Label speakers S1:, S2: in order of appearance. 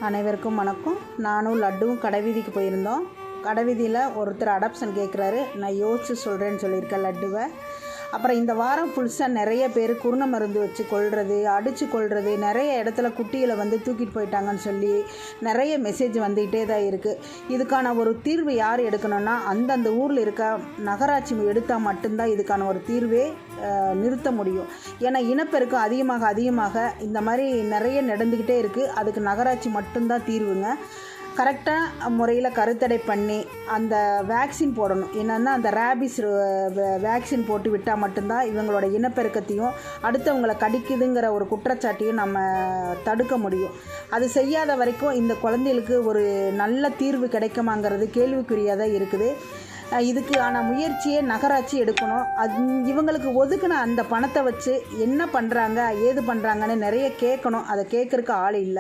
S1: அனைவருக்கும் வணக்கம். நானும் லட்டுவும் கடைவீதிக்கு போயிருந்தோம். கடைவீதியில் ஒருத்தர் அடாப்ஷன் கேட்குறாரு. நான் யோசித்து சொல்கிறேன்னு சொல்லியிருக்கேன் லட்டுவை. அப்புறம் இந்த வாரம் புதுசாக நிறைய பேர் குருணை மருந்து வச்சு கொல்றது, அடித்து கொல்றது, நிறைய இடத்துல குட்டிகளை தூக்கிட்டு போயிட்டாங்கன்னு சொல்லி நிறைய மெசேஜ் வந்துக்கிட்டே தான் இருக்குது. இதுக்கான ஒரு தீர்வு யார் எடுக்கணும்னா அந்தந்த ஊரில் இருக்க நகராட்சி எடுத்தால் மட்டும்தான் இதுக்கான ஒரு தீர்வே நிறுத்த முடியும். ஏன்னா இனப்பெருக்கம் அதிகமாக இந்த மாதிரி நிறைய நடந்துக்கிட்டே இருக்குது. அதுக்கு நகராட்சி மட்டும்தான் தீர்வுங்க. கரெக்டாக முறையில் கருத்தடை பண்ணி அந்த வேக்சின் போடணும். என்னென்னா அந்த ரேபிஸ் வேக்சின் போட்டு விட்டால் மட்டும்தான் இவங்களோட இனப்பெருக்கத்தையும் அடுத்தவங்களை கடிக்குதுங்கிற ஒரு குற்றச்சாட்டையும் நம்ம தடுக்க முடியும். அது செய்யாத வரைக்கும் இந்த குழந்தைகளுக்கு ஒரு நல்ல தீர்வு கிடைக்குமாங்கிறது கேள்விக்குறியாக தான் இருக்குது. இதுக்கான முயற்சியை நகராட்சி எடுக்கணும். இவங்களுக்கு ஒதுக்குன அந்த பணத்தை வச்சு என்ன பண்ணுறாங்க ஏது பண்ணுறாங்கன்னு நிறைய கேட்கணும். அதை கேட்குறக்கு ஆள் இல்லை.